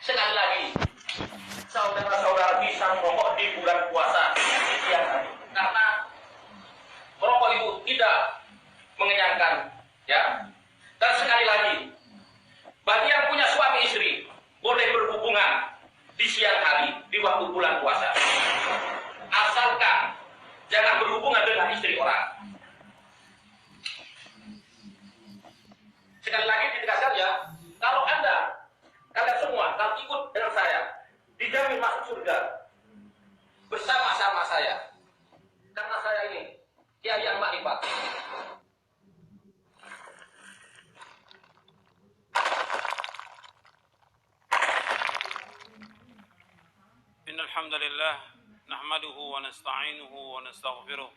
Sekali lagi, saudara-saudara bisa merokok di bulan puasa di siang hari, karena merokok itu tidak mengenyangkan, ya. Dan sekali lagi, bagi yang punya suami istri boleh berhubungan di siang hari di waktu bulan puasa, asalkan jangan berhubungan dengan istri orang. Sekali lagi ditegaskan ya, kalau kalian semua kalau ikut dengan saya, dijamin masuk surga bersama-sama saya, karena saya ini kiai yang makrifat. Innal hamdalillah nahmaduhu wa nasta'inuhu wa nastaghfiruh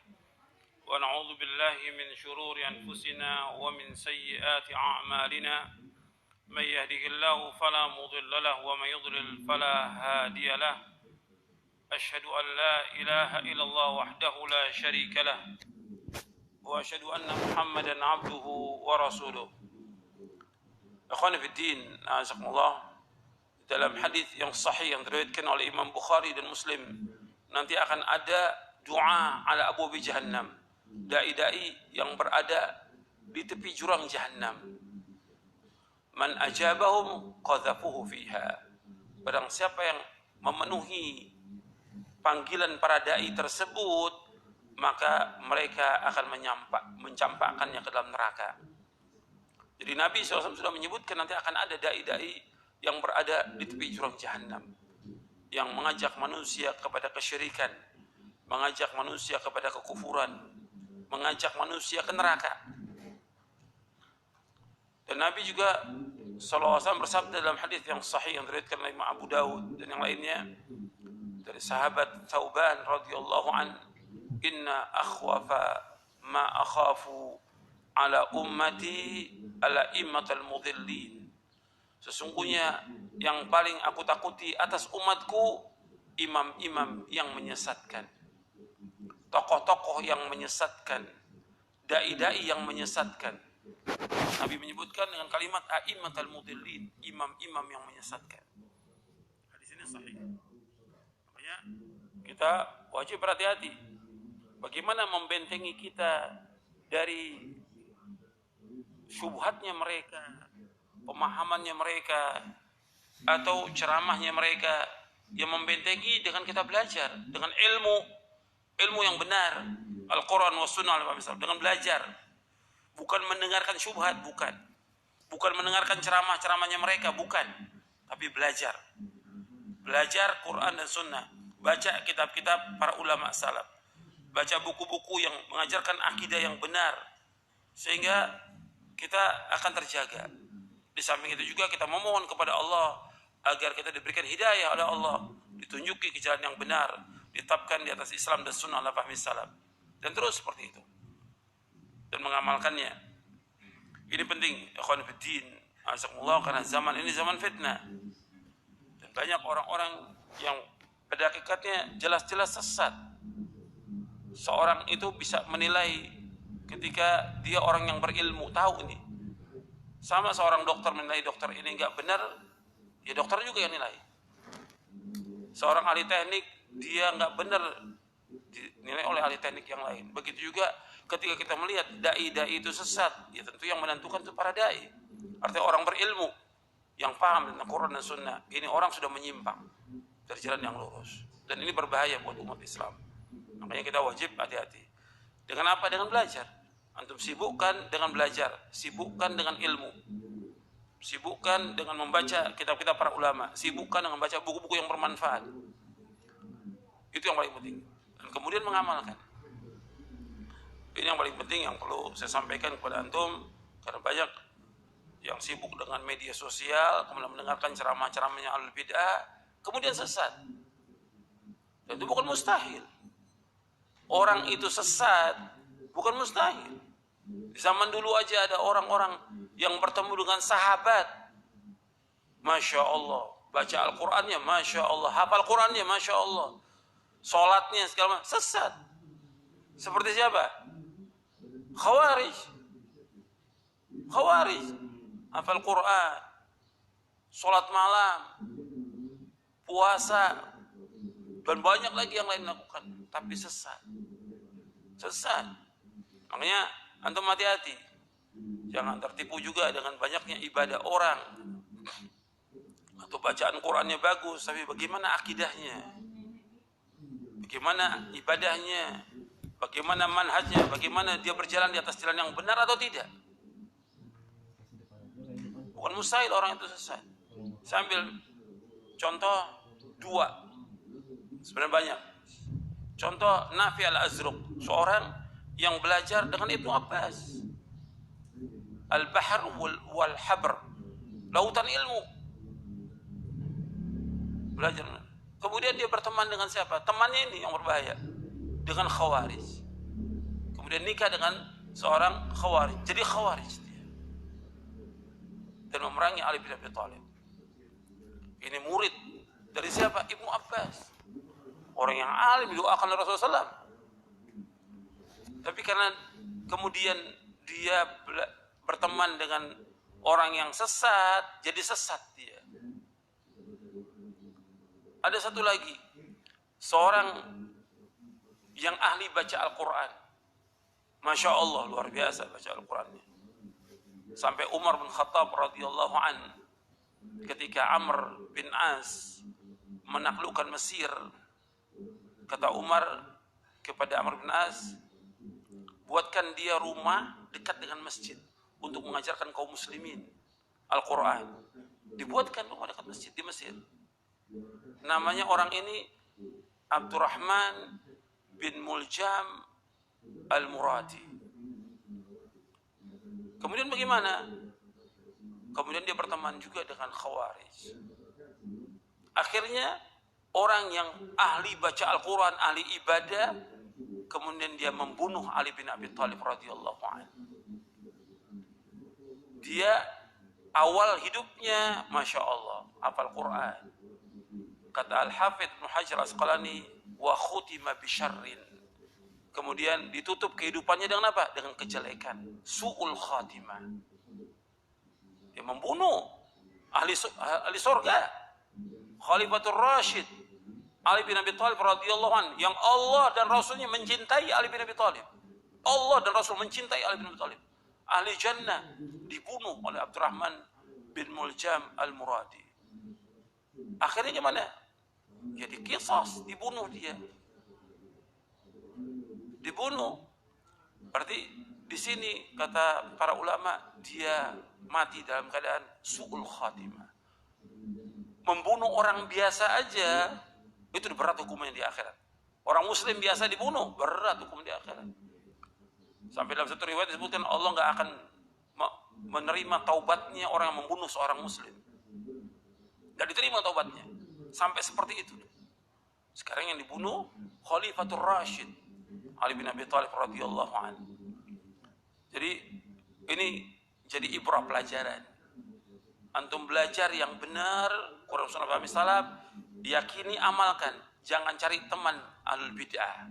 wa na'udzu billahi min shururi anfusina wa min sayyiati a'malina. من يهده الله فلا مضل له ومن يضلل فلا هادي له أشهد أن لا إله إلا الله وحده لا شريك له وأشهد أن محمدا عبده ورسوله. Ikhwan fiddin, azakumullah, dalam hadis yang sahih yang diriwayatkan oleh Imam Bukhari dan Muslim, nanti akan ada doa ala abwabi jahannam, dai-dai yang berada di tepi jurang jahannam. Man ajabahum qadhafuhu fiha. Barang siapa yang memenuhi panggilan para dai tersebut, maka mereka akan mencampakkannya ke dalam neraka. Jadi Nabi SAW sudah menyebutkan nanti akan ada dai-dai yang berada di tepi jurang jahannam, yang mengajak manusia kepada kesyirikan, mengajak manusia kepada kekufuran, mengajak manusia ke neraka. Dan Nabi juga SAW bersabda dalam hadis yang sahih yang diriwayatkan oleh Imam Abu Dawud dan yang lainnya dari sahabat Thauban radhiyallahu an, inna akhwafa ma akhafu ala ummati ala immatal mudhillin. Sesungguhnya yang paling aku takuti atas umatku imam-imam yang menyesatkan, tokoh-tokoh yang menyesatkan, dai-dai yang menyesatkan. Nabi menyebutkan dengan kalimat a'immatal mudhillin, imam-imam yang menyesatkan. Hadis ini sahih. Makanya kita wajib berhati-hati. Bagaimana membentengi kita dari syubhatnya mereka, pemahamannya mereka, atau ceramahnya mereka, yang membentengi dengan kita belajar dengan ilmu yang benar, Al-Quran wa Sunnah, dengan belajar. Bukan mendengarkan syubhat, bukan mendengarkan ceramah-ceramahnya mereka, bukan, tapi belajar Quran dan Sunnah, baca kitab-kitab para ulama salaf, baca buku-buku yang mengajarkan akidah yang benar, sehingga kita akan terjaga. Di samping itu juga kita memohon kepada Allah agar kita diberikan hidayah oleh Allah, ditunjuki ke jalan yang benar, ditetapkan di atas Islam dan Sunnah ala fahmi salaf, dan terus seperti itu dan mengamalkannya. Ini penting, ikhwan fiddin, azakumullah, karena zaman ini zaman fitnah. Dan banyak orang-orang yang pada hakikatnya jelas-jelas sesat. Seorang itu bisa menilai ketika dia orang yang berilmu, tahu ini. Sama seorang dokter menilai dokter ini enggak benar, ya dokter juga yang nilai. Seorang ahli teknik, dia enggak benar, dinilai oleh ahli teknik yang lain. Begitu juga ketika kita melihat dai-dai itu sesat, ya tentu yang menentukan itu para dai. Artinya orang berilmu yang paham tentang Quran dan Sunnah. Ini orang sudah menyimpang dari jalan yang lurus, dan ini berbahaya buat umat Islam. Makanya kita wajib hati-hati. Dengan apa? Dengan belajar. Antum sibukkan dengan belajar, sibukkan dengan ilmu, sibukkan dengan membaca kitab-kitab para ulama, sibukkan dengan membaca buku-buku yang bermanfaat. Itu yang paling penting. Dan kemudian mengamalkan. Ini yang paling penting yang perlu saya sampaikan kepada antum, karena banyak yang sibuk dengan media sosial, kemudian mendengarkan ceramah-ceramahnya ahlul bid'ah, kemudian sesat. Dan itu bukan mustahil. Orang itu sesat Bukan mustahil. Di zaman dulu aja ada orang-orang yang bertemu dengan sahabat. Masya Allah. Baca Al-Qurannya, Masya Allah. Hafal Qurannya, Masya Allah. Sholatnya, segala macam. Sesat. Seperti siapa? Khawarij. Khawarij. Hafal Quran. Sholat malam. Puasa. Dan banyak lagi yang lain lakukan. Tapi sesat. Sesat. Makanya antum hati-hati. Jangan tertipu juga dengan banyaknya ibadah orang. Atau bacaan Qurannya bagus, tapi bagaimana akidahnya? Bagaimana ibadahnya? Bagaimana manhajnya? Bagaimana dia berjalan di atas jalan yang benar atau tidak? Bukan mustahil orang itu sesat. Saya ambil contoh 2. Sebenarnya banyak. Contoh Nafi al-Azruq, seorang yang belajar dengan Ibnu Abbas. Al-Bahr wal-Habr, lautan ilmu. Belajar. Kemudian dia berteman dengan siapa? Temannya ini yang berbahaya. Dengan Khawarij. Kemudian nikah dengan seorang Khawarij. Jadi Khawarij dia. Dan memerangi Ali bin Abi Thalib. Ini murid dari siapa? Ibnu Abbas. Orang yang alim didoakan oleh Rasulullah SAW. Tapi karena kemudian dia berteman dengan orang yang sesat, jadi sesat dia. Ada satu lagi, seorang yang ahli baca Al-Quran. Masya Allah, luar biasa baca Al-Qurannya. Sampai Umar bin Khattab radhiyallahu an, ketika Amr bin As menaklukkan Mesir, kata Umar kepada Amr bin As, buatkan dia rumah dekat dengan masjid untuk mengajarkan kaum muslimin Al-Quran. Dibuatkan rumah dekat masjid di Mesir. Namanya orang ini Abdurrahman bin Muljam Al-Muradi. Kemudian bagaimana? Kemudian dia berteman juga dengan Khawarij. Akhirnya orang yang ahli baca Al-Quran, ahli ibadah, kemudian dia membunuh Ali bin Abi Thalib radhiyallahu anhu. Dia awal hidupnya Masya Allah hafal Quran. Kata Al-Hafidh Ibnu Hajar Asqalani, wa khutima bisyarrin. Kemudian ditutup kehidupannya dengan apa? Dengan kejelekan. Su'ul khatimah. Dia membunuh ahli surga. Khalifatul Rashid Ali bin Abi Thalib radhiyallahu anhu, yang Allah dan Rasulnya mencintai Ali bin Abi Thalib. Allah dan Rasul mencintai Ali bin Abi Thalib. Ahli jannah dibunuh oleh Abdurrahman bin Muljam Al-Muradi. Akhirnya gimana? Jadi qisas, dibunuh dia. Dibunuh. Berarti di sini kata para ulama, dia mati dalam keadaan su'ul khatimah. Membunuh orang biasa aja itu berat hukumnya di akhirat. Orang muslim biasa dibunuh, berat hukum di akhirat. Sampai dalam satu riwayat disebutkan Allah nggak akan menerima taubatnya orang yang membunuh seorang muslim. Nggak diterima taubatnya. Sampai seperti itu. Sekarang yang dibunuh Khalifatul Rashid Ali bin Abi Thalib radhiyallahu anhu. Jadi ini jadi ibrah pelajaran. Antum belajar yang benar, Quran Sunnah Fahmi Salaf, yakini, amalkan. Jangan cari teman ahlul bid'ah.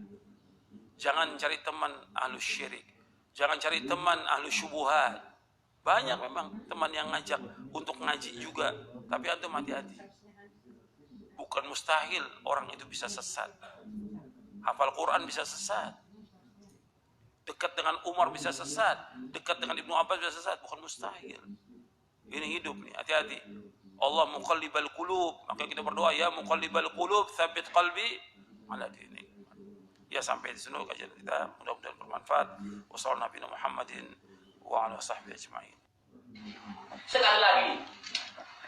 Jangan cari teman ahlus syirik. Jangan cari teman ahlus syubuhat. Banyak memang teman yang ngajak untuk ngaji juga. Tapi antum hati-hati. Bukan mustahil orang itu bisa sesat. Hafal Quran bisa sesat. Dekat dengan Umar bisa sesat. Dekat dengan Ibnu Abbas bisa sesat. Bukan mustahil. Ini hidup nih, hati-hati. Allah muqallibal qulub, maka kita berdoa, ya muqallibal qulub tsabbit qalbi ala dinik. Ya, sampai di sini kajian kita, mudah-mudahan bermanfaat. Wassallallahu Nabi Muhammadin wa ala sahbihi ajma'in. Sekali lagi,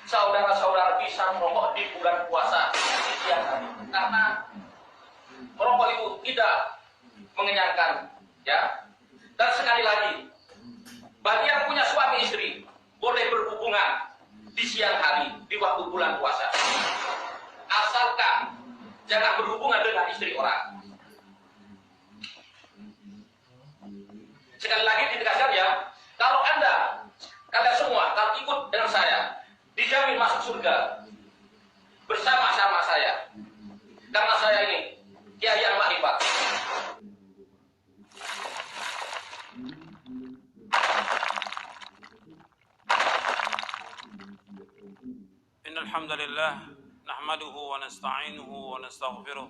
saudara-saudara bisa merokok di bulan puasa siang hari, karena merokok itu tidak mengenyangkan, ya. Dan sekali lagi, bagi yang punya suami istri boleh berhubungan di siang hari di waktu bulan puasa, asalkan jangan berhubungan dengan istri orang. Sekali lagi ditegaskan ya, kalau kalian semua kalau ikut dengan saya, dijamin masuk surga bersama-sama saya. Karena saya ini kiai yang makrifat. Innal hamdalillah nahmaduhu wa nasta'inuhu wa nastaghfiruh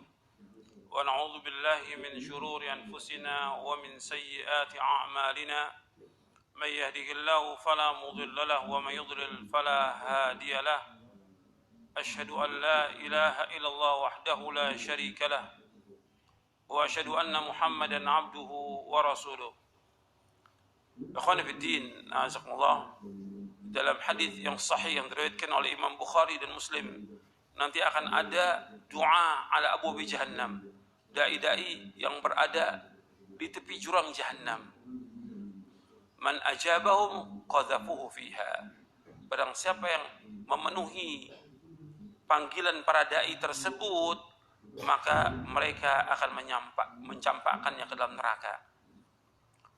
wa na'udzu billahi min shururi anfusina wa min sayyiati a'malina. Man yahdihillahu fala mudilla lahu wa man yudlil fala hadiya lahu. أشهد أن لا إله إلا الله وحده لا شريك له وأشهد أن محمدا عبده ورسوله. Ikhwan fiddin, azakumullah, dalam hadis yang sahih yang diriwayatkan oleh Imam Bukhari dan Muslim, nanti akan ada doa ala abwabi jahannam, dai-dai yang berada di tepi jurang jahannam. Man ajabahum qadhafuhu fiha. Barang siapa yang memenuhi panggilan para dai tersebut, maka mereka akan mencampakkannya ke dalam neraka.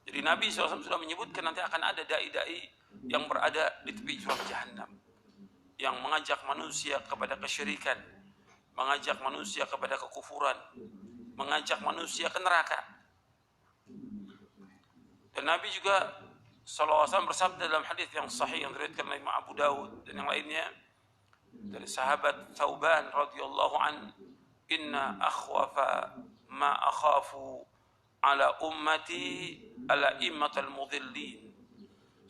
Jadi Nabi SAW sudah menyebutkan nanti akan ada dai-dai yang berada di tepi jurang jahannam, yang mengajak manusia kepada kesyirikan, mengajak manusia kepada kekufuran, mengajak manusia ke neraka. Dan Nabi juga SAW bersabda dalam hadis yang sahih yang diriwayatkan oleh Imam Abu Dawud dan yang lainnya, dari sahabat Thauban radhiyallahu an, inna akhwafa ma akhafu ala ummati ala immatal mudhillin.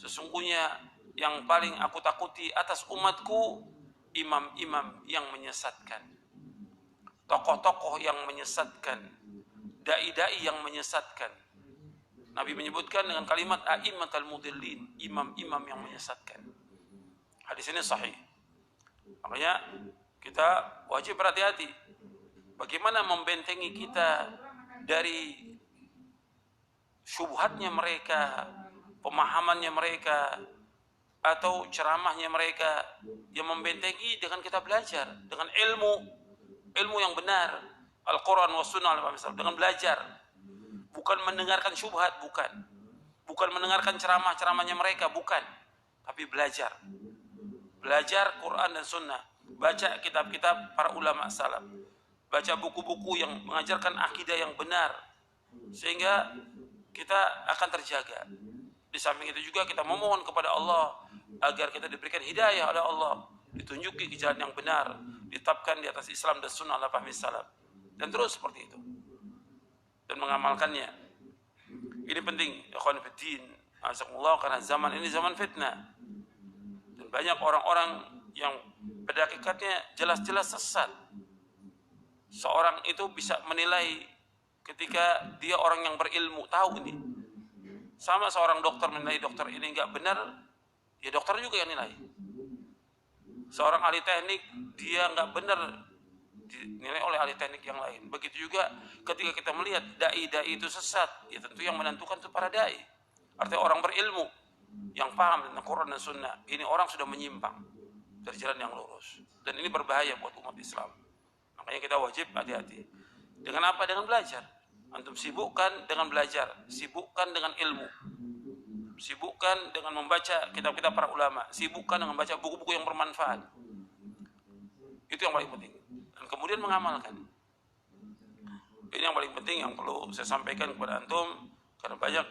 Sesungguhnya yang paling aku takuti atas umatku imam-imam yang menyesatkan, tokoh-tokoh yang menyesatkan, dai-dai yang menyesatkan. Nabi menyebutkan dengan kalimat a'immatal mudhillin, imam-imam yang menyesatkan. Hadis ini sahih. Makanya kita wajib berhati-hati bagaimana membentengi kita dari syubhatnya mereka, pemahamannya mereka, atau ceramahnya mereka, yang membentengi dengan kita belajar dengan ilmu yang benar, Al-Quran wa Sunnah, dengan belajar, bukan mendengarkan syubhat, bukan mendengarkan ceramahnya mereka, bukan, tapi belajar Quran dan Sunnah, baca kitab-kitab para ulama salaf, baca buku-buku yang mengajarkan akidah yang benar, sehingga kita akan terjaga. Di samping itu juga kita memohon kepada Allah agar kita diberikan hidayah oleh Allah, ditunjuki ke jalan yang benar, ditetapkan di atas Islam dan Sunnah ala fahmi salaf, dan terus seperti itu dan mengamalkannya. Ini penting, ikhwan fiddin, azakumullah, karena zaman ini zaman fitnah. Banyak orang-orang yang pada hakikatnya jelas-jelas sesat. Seorang itu bisa menilai ketika dia orang yang berilmu, tahu ini. Sama seorang dokter menilai dokter ini enggak benar, ya dokter juga yang nilai. Seorang ahli teknik, dia enggak benar, dinilai oleh ahli teknik yang lain. Begitu juga ketika kita melihat dai-dai itu sesat, ya tentu yang menentukan itu para dai. Artinya orang berilmu yang paham tentang Quran dan Sunnah, ini orang sudah menyimpang dari jalan yang lurus, dan ini berbahaya buat umat Islam. Makanya kita wajib hati-hati. Dengan apa? Dengan belajar. Antum sibukkan dengan belajar, sibukkan dengan ilmu, sibukkan dengan membaca kitab-kitab para ulama, sibukkan dengan membaca buku-buku yang bermanfaat. Itu yang paling penting. Dan kemudian mengamalkan. Ini yang paling penting yang perlu saya sampaikan kepada antum, karena banyak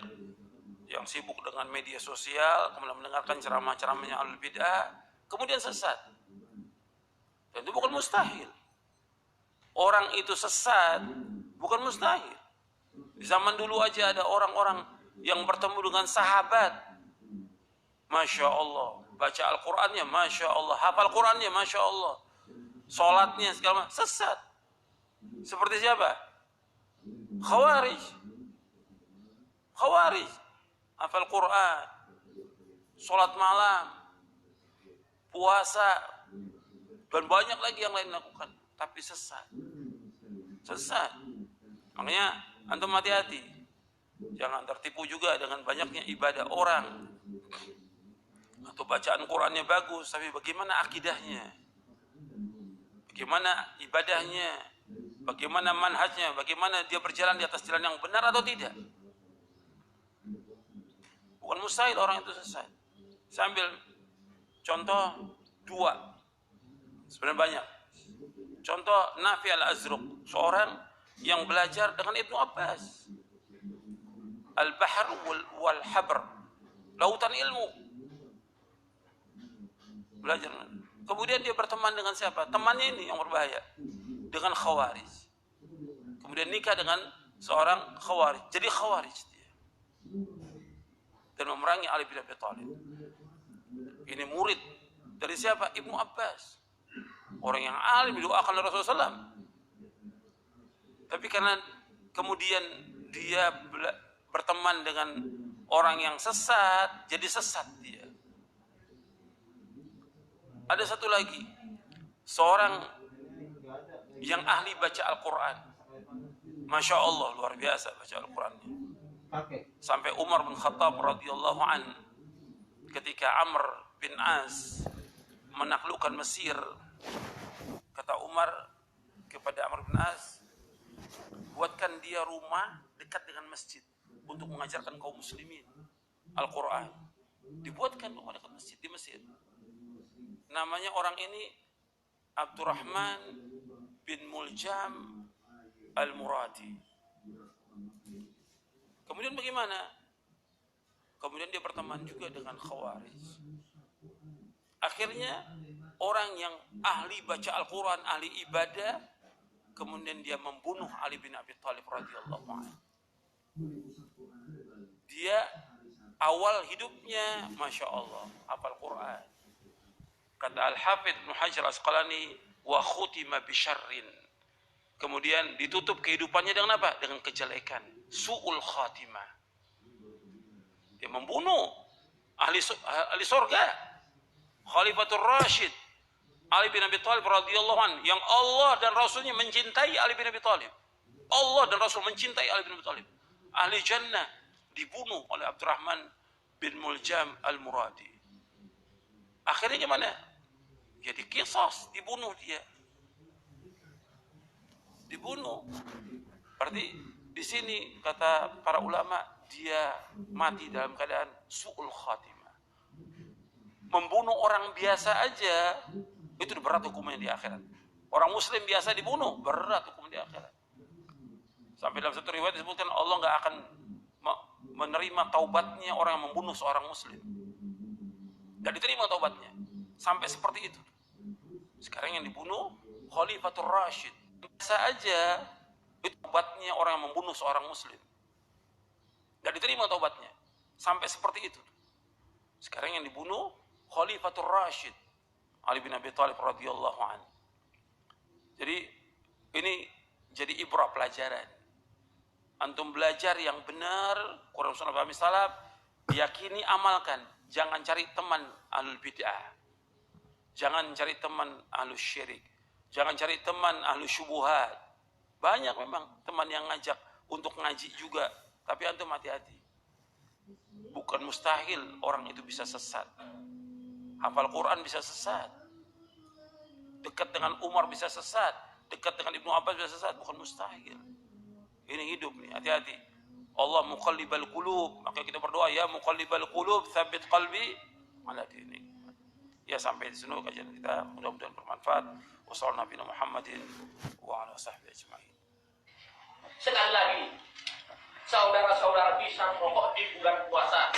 yang sibuk dengan media sosial, kemudian mendengarkan ceramah-ceramahnya ahlul bid'ah, kemudian sesat. Dan itu bukan mustahil. Orang itu sesat bukan mustahil. Di zaman dulu aja ada orang-orang yang bertemu dengan sahabat, Masya Allah, baca Al-Qurannya Masya Allah, hafal Qurannya Masya Allah, sholatnya segala macam, sesat. Seperti siapa? Khawarij, hafal Quran, sholat malam, puasa, dan banyak lagi yang lain lakukan, tapi sesat. Makanya antum hati-hati, jangan tertipu juga dengan banyaknya ibadah orang, atau bacaan Qurannya bagus, tapi bagaimana akidahnya, bagaimana ibadahnya, bagaimana manhajnya, bagaimana dia berjalan di atas jalan yang benar atau tidak. Bukan mustahil orang itu sesat. Saya ambil contoh 2. Sebenarnya banyak. Contoh Nafi al-Azruq, seorang yang belajar dengan Ibnu Abbas. Al-Bahr wal-Habr, lautan ilmu. Belajar. Kemudian dia berteman dengan siapa? Temannya ini yang berbahaya, dengan Khawarij. Kemudian nikah dengan seorang Khawarij. Jadi Khawarij dia. Dan memerangi Ali bin Abi Thalib. Ini murid dari siapa? Ibnu Abbas. Orang yang alim didoakan oleh Rasulullah SAW. Tapi karena kemudian dia berteman dengan orang yang sesat, jadi sesat dia. Ada satu lagi, seorang yang ahli baca Al-Quran. Masya Allah, luar biasa baca Al-Qurannya. Sampai Umar bin Khattab radhiyallahu an, ketika Amr bin As menaklukkan Mesir, kata Umar kepada Amr bin As, buatkan dia rumah dekat dengan masjid untuk mengajarkan kaum muslimin Al-Quran. Dibuatkan rumah dekat masjid di Mesir. Namanya orang ini Abdurrahman bin Muljam Al-Muradi. Kemudian bagaimana? Kemudian dia berteman juga dengan Khawarij. Akhirnya orang yang ahli baca Al-Quran, ahli ibadah, kemudian dia membunuh Ali bin Abi Thalib radhiyallahu anhu. Dia awal hidupnya, Masya Allah, hafal Quran. Kata Al-Hafidh Ibnu Hajar Asqalani, wa khutima bisyarrin. Kemudian ditutup kehidupannya dengan apa? Dengan kejelekan. Su'ul khatimah. Dia membunuh ahli surga. Khalifatul Rashid Ali bin Abi Thalib radhiyallahu anhu, yang Allah dan Rasulnya mencintai Ali bin Abi Thalib. Allah dan Rasul mencintai Ali bin Abi Thalib. Ahli jannah dibunuh oleh Abdurrahman bin Muljam Al-Muradi. Akhirnya gimana? Jadi qisas, dibunuh dia. Dibunuh. Berarti di sini kata para ulama, dia mati dalam keadaan su'ul khatimah. Membunuh orang biasa aja itu berat hukumnya di akhirat. Orang muslim biasa dibunuh, berat hukumnya di akhirat. Sampai dalam satu riwayat disebutkan Allah nggak akan menerima taubatnya orang yang membunuh seorang muslim. Nggak diterima taubatnya. Sampai seperti itu. Sekarang yang dibunuh Khalifatul Rashid. Biasa aja itu taubatnya orang yang membunuh seorang muslim. Nggak diterima taubatnya. Sampai seperti itu. Sekarang yang dibunuh Khalifatul Rashid Ali bin Abi Thalib radhiyallahu anhu. Jadi ini jadi ibrah pelajaran. Antum belajar yang benar, Quran Sunnah Fahmi Salaf, yakini, amalkan. Jangan cari teman ahlul bid'ah. Jangan cari teman ahlus syirik. Jangan cari teman ahlus syubuhat. Banyak memang teman yang ngajak untuk ngaji juga, tapi antum hati-hati. Bukan mustahil orang itu bisa sesat. Hafal Quran bisa sesat. Dekat dengan Umar bisa sesat. Dekat dengan Ibnu Abbas bisa sesat. Bukan mustahil. Ini hidup nih, hati-hati. Allah muqallibal qulub. Maka kita berdoa, ya muqallibal qulub, tsabbit qalbi ala dinik. Ya, sampai di sini kajian kita. Mudah-mudahan bermanfaat. Wassallallahu Nabi Muhammadin wa ala sahbihi ajma'in. Sekali lagi, saudara-saudara bisa merokok di bulan puasa.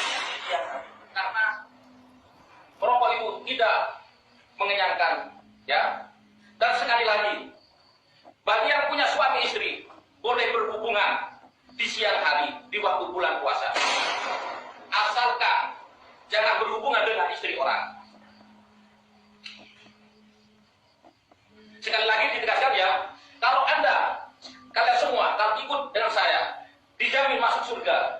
Karena merokok itu tidak mengenyangkan, ya. Dan sekali lagi, bagi yang punya suami istri boleh berhubungan di siang hari di waktu bulan puasa, asalkan jangan berhubungan dengan istri orang. Sekali lagi ditegaskan ya, kalau kalian semua kalau ikut dengan saya dijamin masuk surga.